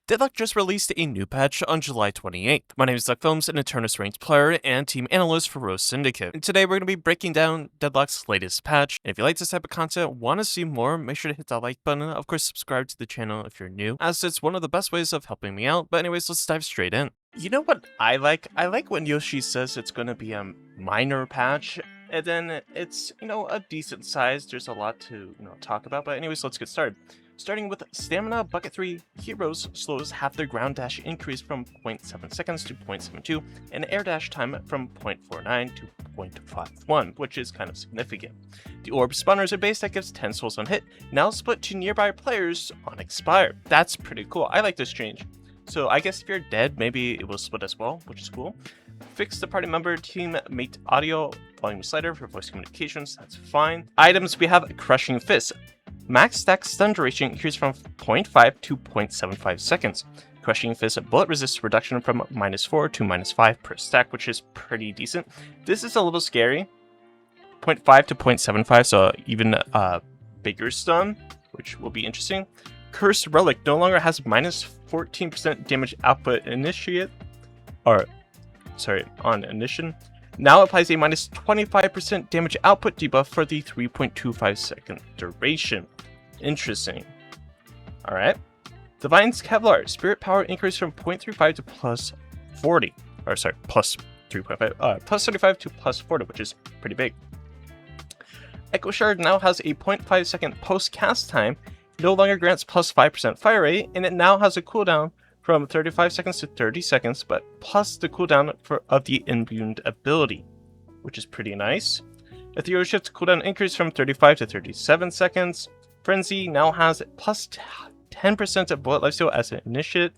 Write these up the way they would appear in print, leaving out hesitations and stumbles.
Deadlock just released a new patch on July 28th. My name is Duck Films, an Eternus ranked player and team analyst for Rose Syndicate. And today we're going to be breaking down Deadlock's latest patch. And if you like this type of content, want to see more, make sure to hit that like button. Of course, subscribe to the channel if you're new, as it's one of the best ways of helping me out. But anyways, let's dive straight in. You know what I like? I like when Yoshi says it's going to be a minor patch, and then it's, a decent size. There's a lot to, talk about. But anyways, let's get started. Starting with Stamina, Bucket 3 heroes slows half their ground dash increase from 0.7 seconds to 0.72, and air dash time from 0.49 to 0.51, which is kind of significant. The orb spawners are base that gives 10 souls on hit, now split to nearby players on expire. That's pretty cool. I like this change. So I guess if you're dead, maybe it will split as well, which is cool. Fix the party member teammate audio volume slider for voice communications, that's fine. Items, we have Crushing Fist. Max stack stun duration increased from 0.5 to 0.75 seconds. Crushing Fist bullet resist reduction from -4 to -5 per stack, which is pretty decent. This is a little scary. 0.5 to 0.75, so even bigger stun, which will be interesting. Cursed Relic no longer has -14% damage output on Initiation. Now applies a -25% damage output debuff for the 3.25 second duration. Interesting. Alright. Divine's Kevlar. Spirit power increased from 0.35 to plus 40. Plus 3.5. Plus 35 to plus 40, which is pretty big. Echo Shard now has a 0.5 second post cast time. No longer grants plus 5% fire rate, and it now has a cooldown from 35 seconds to 30 seconds, but plus the cooldown of the imbued ability, which is pretty nice. Ethereal Shift cooldown increase from 35 to 37 seconds. Frenzy now has plus 10% of bullet lifesteal as an initiate.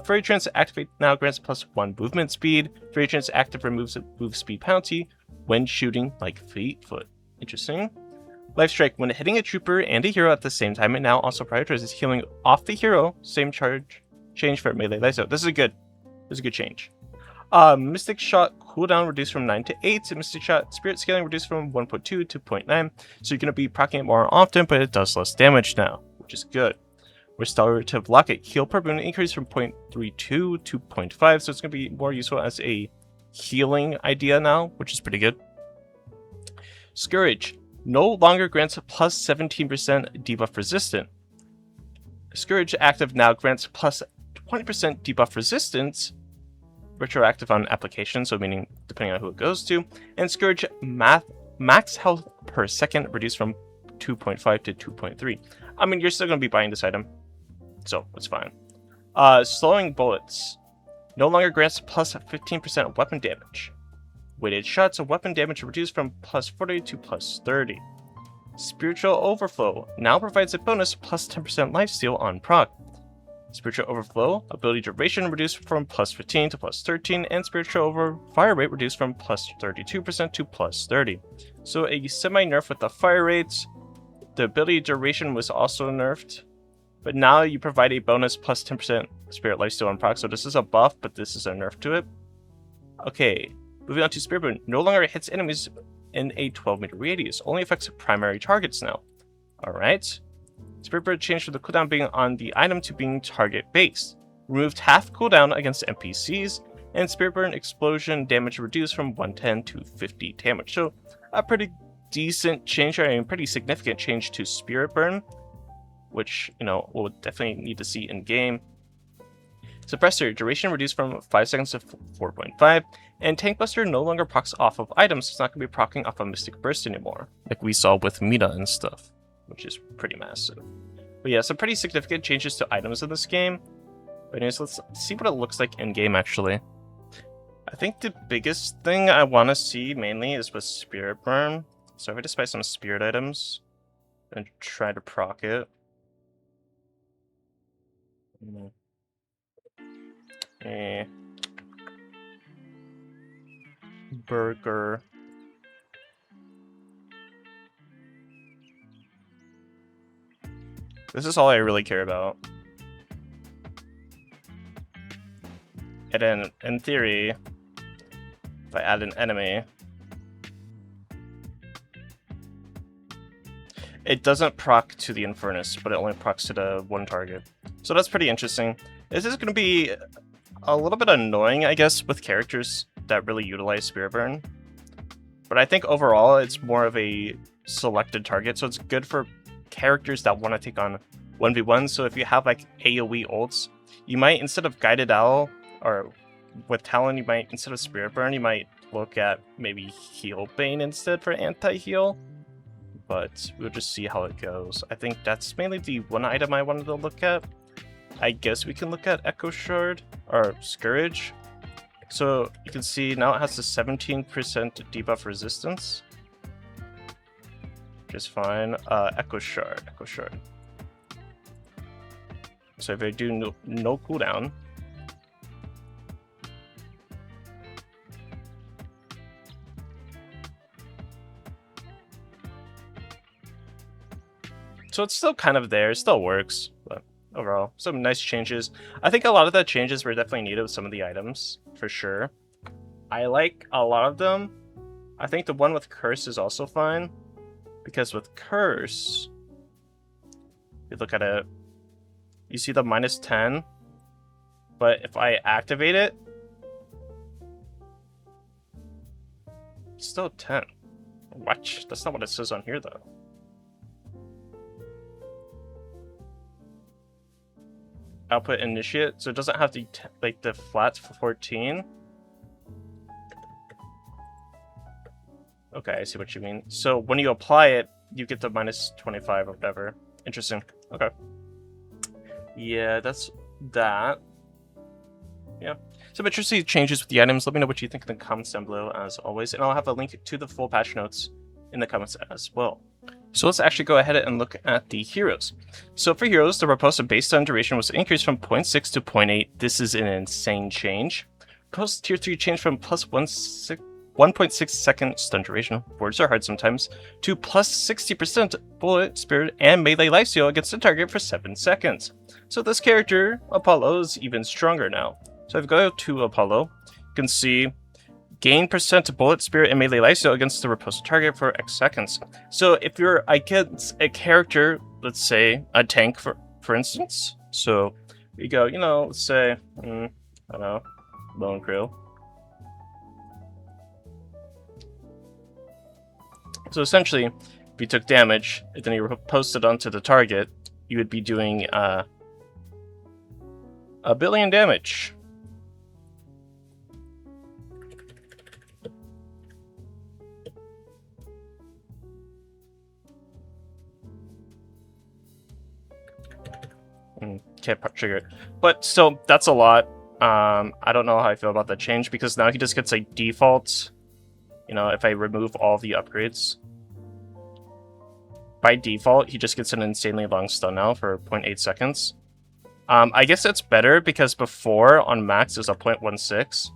Fairy Trance activate now grants plus 1 movement speed. Fairy Trance active removes a move speed penalty when shooting like Fleetfoot. Interesting. Life Strike, when hitting a trooper and a hero at the same time, it now also prioritizes healing off the hero. Same change for melee lifesteal. This is a good change. Mystic Shot cooldown reduced from 9 to 8. Mystic Shot spirit scaling reduced from 1.2 to 0.9. So you're going to be proccing it more often, but it does less damage now, which is good. Restorative Locket heal per boon increase from 0.32 to 0.5. So it's going to be more useful as a healing idea now, which is pretty good. Scourge no longer grants plus 17% debuff resistant. Scourge active now grants plus 20% debuff resistance, retroactive on application, so meaning depending on who it goes to. And Scourge max health per second reduced from 2.5 to 2.3. I mean, you're still going to be buying this item, so it's fine. Slowing bullets no longer grants plus 15% weapon damage. Weighted shots of weapon damage reduced from plus 40 to plus 30. Spiritual Overflow now provides a bonus plus 10% lifesteal on proc. Spiritual Overflow ability duration reduced from plus 15 to plus 13, and Spiritual Fire rate reduced from plus 32% to plus 30. So a semi-nerf with the fire rates. The ability duration was also nerfed, but now you provide a bonus plus 10% spirit lifesteal on proc, so this is a buff, but this is a nerf to it. Okay, moving on to Spirit Boon. No longer hits enemies in a 12-meter radius, only affects primary targets now. Alright. Spirit Bird changed from the cooldown being on the item to being target-based. Removed half cooldown against NPCs, and Spirit Burn explosion damage reduced from 110 to 50 damage. So, a pretty decent change, I mean, pretty significant change to Spirit Burn, which, we'll definitely need to see in-game. Suppressor duration reduced from 5 seconds to 4.5, and Tank Buster no longer procs off of items, so it's not going to be proccing off of Mystic Burst anymore, like we saw with Mina and stuff, which is pretty massive. But yeah, some pretty significant changes to items in this game. But anyways, let's see what it looks like in-game, actually. I think the biggest thing I want to see mainly is with Spirit Burn. So if I just buy some Spirit items and try to proc it. Burger. This is all I really care about. And then, in theory, if I add an enemy, it doesn't proc to the Infernus, but it only procs to the one target. So that's pretty interesting. This is going to be a little bit annoying, I guess, with characters that really utilize Spirit Burn. But I think overall, it's more of a selected target, so it's good for characters that want to take on 1v1. So if you have like AoE ults, you might, instead of Guided Owl, or with Talon, you might, instead of Spirit Burn, you might look at maybe Heal Bane instead for anti-heal. But we'll just see how it goes. I think that's mainly the one item I wanted to look at. I guess we can look at Echo Shard, or Scourge. So you can see now it has a 17% debuff resistance. Which is fine. Echo Shard. So if I do no cooldown, so it's still kind of there, it still works, but overall, some nice changes. I think a lot of the changes were definitely needed with some of the items, for sure. I like a lot of them. I think the one with Curse is also fine, because with Curse, if you look at it, you see the -10, but if I activate it, it's still 10. What? That's not what it says on here, though. Output initiate, so it doesn't have the like the flats for 14. Okay, I see what you mean. So when you apply it, you get the -25 or whatever. Interesting. Okay. Yeah, that's that. Yeah. Some interesting changes with the items. Let me know what you think in the comments down below, as always, and I'll have a link to the full patch notes in the comments as well. So let's actually go ahead and look at the heroes. So for heroes, the riposte base stun duration was increased from 0.6 to 0.8. This is an insane change. Post tier 3 changed from plus 1.6 second stun duration, words are hard sometimes, to plus 60% bullet, spirit, and melee lifesteal against the target for 7 seconds. So this character, Apollo, is even stronger now. So if I go to Apollo, you can see gain % bullet, spirit, and melee lifesteal against the riposte target for X seconds. So if you're against a character, let's say a tank for instance, so we go, you know, let's say, I don't know, Lone Krill. So essentially, if you took damage, and then you posted onto the target, you would be doing 1 billion damage. Can't trigger it. But still, that's a lot. I don't know how I feel about that change, because now he just gets a default. You know, if I remove all the upgrades, by default, he just gets an insanely long stun now for 0.8 seconds. I guess that's better, because before on max is a 0.16.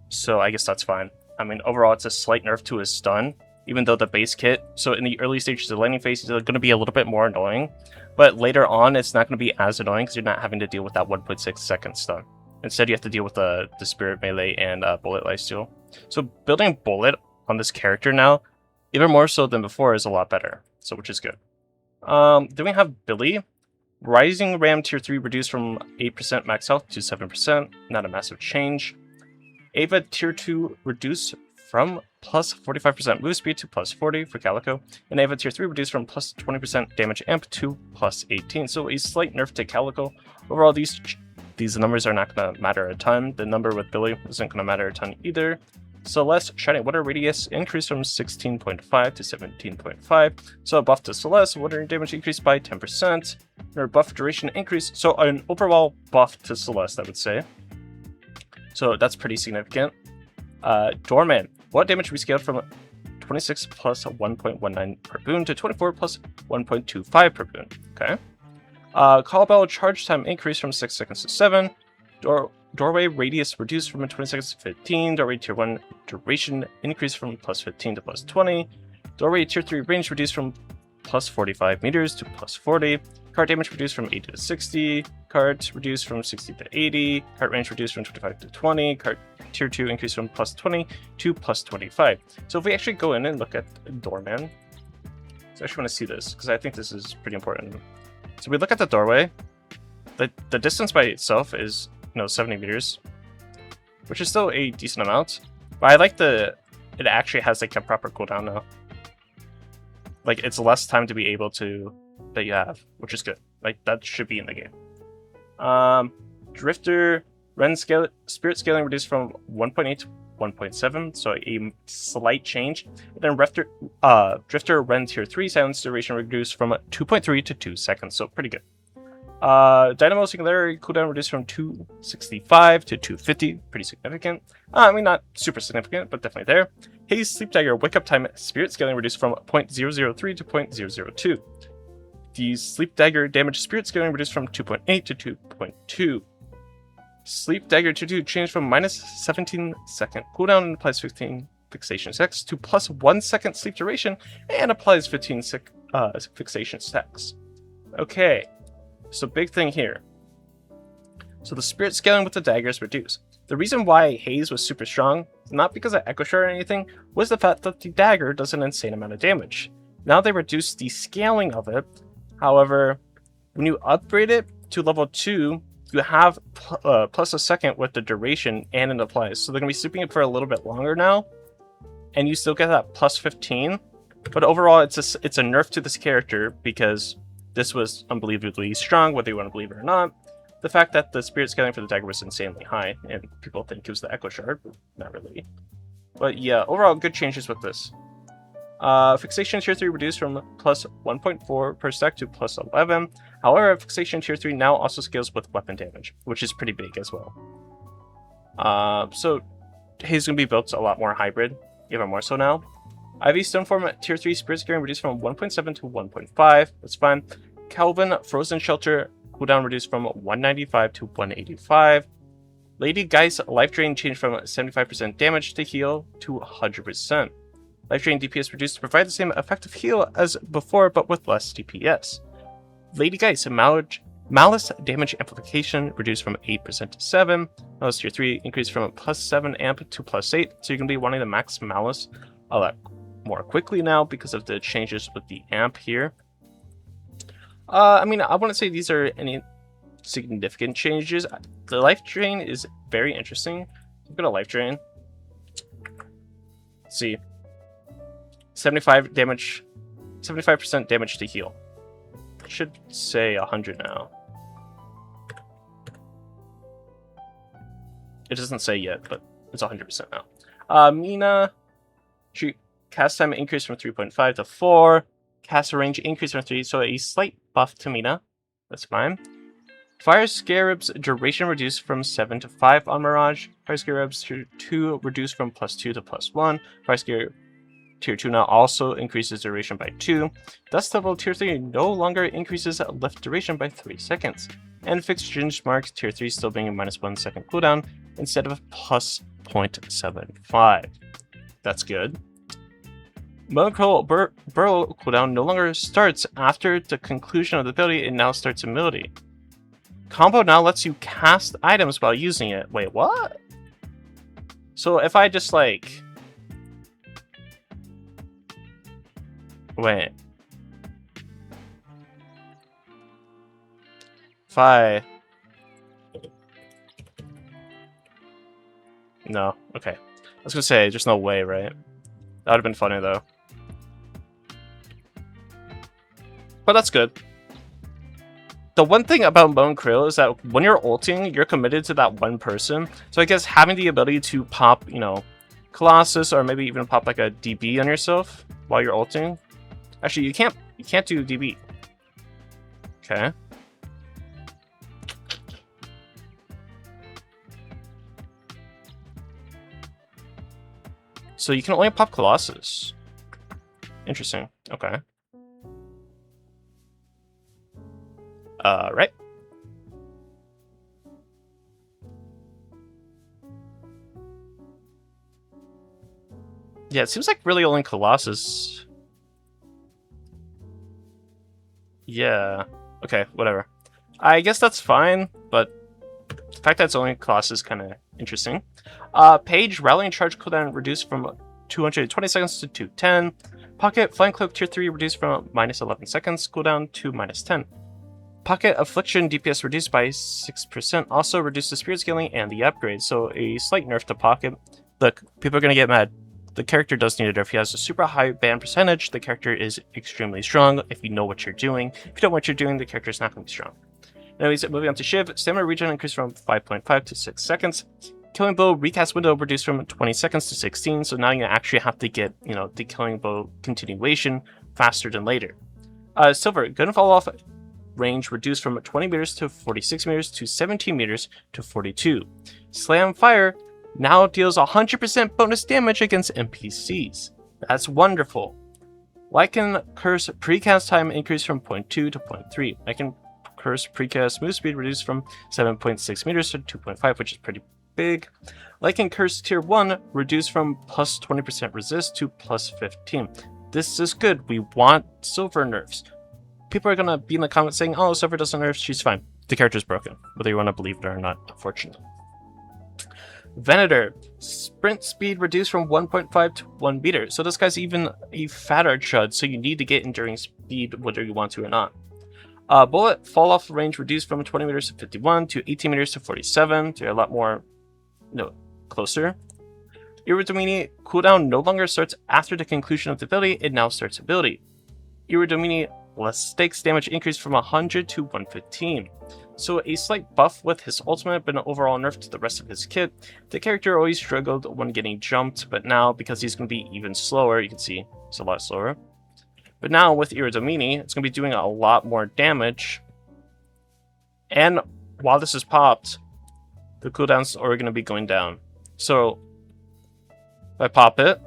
So I guess that's fine. I mean, overall, it's a slight nerf to his stun, even though the base kit. So in the early stages of the landing phase, he's going to be a little bit more annoying. But later on, it's not going to be as annoying, because you're not having to deal with that 1.6 second stun. Instead, you have to deal with the spirit melee and bullet lifesteal. So building bullet on this character now, even more so than before, is a lot better. So which is good. Then we have Billy. Rising Ram tier 3 reduced from 8% max health to 7%. Not a massive change. Ava tier 2 reduced from plus 45% move speed to plus 40 for Calico. And Ava tier 3 reduced from plus 20% damage amp to plus 18. So a slight nerf to Calico. Overall, these numbers are not going to matter a ton. The number with Billy isn't going to matter a ton either. Celeste Shining Water Radius increased from 16.5 to 17.5. So a buff to Celeste, water damage increased by 10%. Or buff duration increase. So an overall buff to Celeste, I would say. So that's pretty significant. Doorman. What damage we scaled from 26 plus 1.19 per boon to 24 plus 1.25 per boon. Okay. Call bell charge time increased from 6 seconds to 7. Doorway radius reduced from 20 seconds to 15. Doorway tier 1 duration increased from plus 15 to plus 20. Doorway tier 3 range reduced from plus 45 meters to plus 40. Card damage reduced from 80 to 60. Cards reduced from 60 to 80. Card range reduced from 25 to 20. Card tier 2 increased from plus 20 to plus 25. So if we actually go in and look at Doorman, so I actually want to see this, because I think this is pretty important. So we look at the doorway. the distance by itself is 70 meters, which is still a decent amount. But I like it actually has like a proper cooldown now. Like it's less time to be able to that you have, which is good. Like that should be in the game. Drifter spirit scaling reduced from 1.8 to 1.7, so a slight change. And then Drifter Ren Tier 3 silence duration reduced from 2.3 to 2 seconds, so pretty good. Dynamo Singularity cooldown reduced from 265 to 250, pretty significant. I mean, not super significant, but definitely there. Haze Sleep Dagger Wake Up Time Spirit Scaling reduced from 0.003 to 0.002. The Sleep Dagger Damage Spirit Scaling reduced from 2.8 to 2.2. Sleep Dagger 2 changed from minus 17 second cooldown and applies 15 fixation stacks to plus 1 second sleep duration and applies 15 fixation stacks. Okay. So big thing here. So the spirit scaling with the dagger is reduced. The reason why Haze was super strong, not because of Echo Shard or anything, was the fact that the dagger does an insane amount of damage. Now they reduced the scaling of it. However, when you upgrade it to level 2, you have plus a second with the duration and it applies. So they're going to be sleeping it for a little bit longer now. And you still get that plus 15. But overall, it's a nerf to this character because this was unbelievably strong, whether you want to believe it or not. The fact that the spirit scaling for the dagger was insanely high, and people think it was the Echo Shard, but not really. But yeah, overall, good changes with this. Fixation Tier 3 reduced from plus 1.4 per stack to plus 11. However, Fixation Tier 3 now also scales with weapon damage, which is pretty big as well. So Haze is going to be built a lot more hybrid, even more so now. IV Stoneform Tier 3 Spirit Scaling reduced from 1.7 to 1.5. That's fine. Calvin Frozen Shelter cooldown reduced from 195 to 185. Lady Geist Life Drain changed from 75% damage to heal to 100%. Life Drain DPS reduced to provide the same effective heal as before, but with less DPS. Lady Geist Malice Damage Amplification reduced from 8% to 7. Malice Tier 3 increased from plus 7 amp to plus 8, so you're going to be wanting to max Malice a lot more quickly now because of the changes with the amp here. I mean, I wouldn't say these are any significant changes. The life drain is very interesting. Look at a life drain. Let's see, 75% damage to heal. It should say 100 now. It doesn't say yet, but it's 100% now. Mina, cast time increased from 3.5 to 4. Cast range increased from 3, so a slight buff to Mina. That's fine. Fire Scarab's duration reduced from 7 to 5 on Mirage. Fire Scarab's Tier 2 reduced from plus 2 to plus 1. Fire Scarab Tier 2 now also increases duration by 2. Dust Level Tier 3 no longer increases lift duration by 3 seconds. And Fixed Ginge Mark Tier 3 still being a minus 1 second cooldown instead of plus 0.75. That's good. Monochrome Burrow cooldown no longer starts after the conclusion of the ability, it now starts immediately. Combo now lets you cast items while using it. Wait, what? So if I just like... Wait. If I... No, okay. I was gonna say, there's no way, right? That would have been funny though. But that's good. The one thing about Bone Krill is that when you're ulting, you're committed to that one person. So I guess having the ability to pop, Colossus or maybe even pop like a DB on yourself while you're ulting. Actually, you can't do DB. Okay. So you can only pop Colossus. Interesting. Okay. Right. Yeah, it seems like really only Colossus. Yeah. Okay, whatever. I guess that's fine, but the fact that it's only Colossus is kind of interesting. Page Rallying Charge cooldown reduced from 220 seconds to 210. Pocket Flying Cloak Tier 3 reduced from minus 11 seconds cooldown to minus 10. Pocket Affliction DPS reduced by 6%, also reduced the spirit scaling and the upgrade, so a slight nerf to Pocket. Look, people are going to get mad. The character does need a nerf. He has a super high ban percentage. The character is extremely strong if you know what you're doing. If you don't know what you're doing, the character is not going to be strong. Anyways, moving on to Shiv. Stamina regen increased from 5.5 to 6 seconds. Killing Blow recast window reduced from 20 seconds to 16, so now you actually have to get, the Killing Blow continuation faster than later. Silver, Gun Fall Off range reduced from 20 meters to 46 meters to 17 meters to 42. Slam Fire now deals 100% bonus damage against NPCs. That's wonderful. Lycan Curse precast time increased from 0.2 to 0.3. Lycan Curse precast move speed reduced from 7.6 meters to 2.5, which is pretty big. Lycan Curse tier 1 reduced from plus 20% resist to plus 15. This is good. We want Silver nerfs. People are going to be in the comments saying, oh, Silver doesn't nerf, she's fine. The character's broken, whether you want to believe it or not, unfortunately. Venator, sprint speed reduced from 1.5 to 1 meter. So this guy's even a fatter chud, so you need to get enduring speed whether you want to or not. Bullet fall off range reduced from 20 meters to 51 to 18 meters to 47. They're a lot more, closer. Iridomini cooldown no longer starts after the conclusion of the ability, it now starts ability. Iridomini less stakes damage increased from 100 to 115. So a slight buff with his ultimate, but an overall nerf to the rest of his kit. The character always struggled when getting jumped, but now because he's going to be even slower, you can see he's a lot slower. But now with Iridomini, it's going to be doing a lot more damage. And while this is popped, the cooldowns are going to be going down. So if I pop it,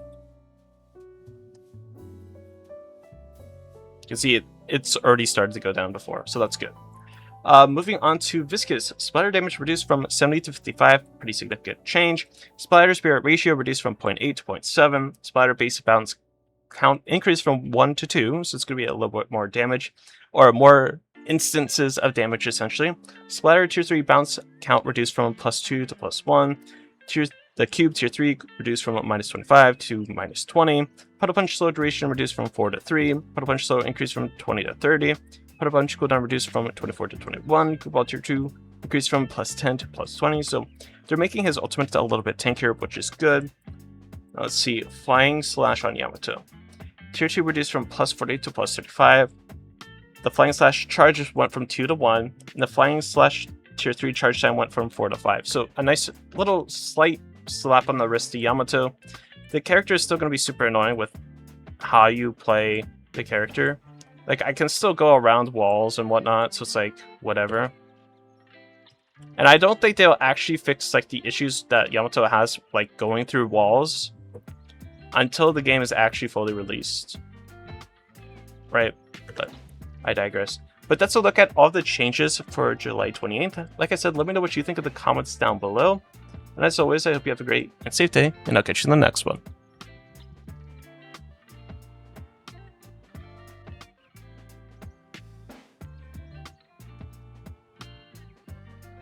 you can see it's already started to go down before, so that's good. Moving on to Viscous. Splatter damage reduced from 70 to 55, pretty significant change. Splatter spirit ratio reduced from 0.8 to 0.7. Splatter base bounce count increased from 1 to 2, so it's going to be a little bit more damage, or more instances of damage essentially. Splatter tier 3 bounce count reduced from +2 to +1. The cube tier 3 reduced from -25 to -20. Puddle punch slow duration reduced from 4 to 3. Puddle punch slow increased from 20 to 30. Puddle punch cooldown reduced from 24 to 21. Cubeball tier 2 increased from +10 to +20. So they're making his ultimate a little bit tankier, which is good. Now let's see, Flying Slash on Yamato. Tier 2 reduced from +40 to +35. The Flying Slash charge went from 2 to 1. And the Flying Slash tier 3 charge time went from 4 to 5. So a nice little slight slap on the wrist to Yamato. The character is still going to be super annoying with how you play the character. Like, I can still go around walls and whatnot, so it's like, whatever. And I don't think they'll actually fix, like, the issues that Yamato has, like, going through walls until the game is actually fully released. Right? But I digress. But that's a look at all the changes for July 28th. Like I said, let me know what you think in the comments down below. And as always, I hope you have a great and safe day, and I'll catch you in the next one.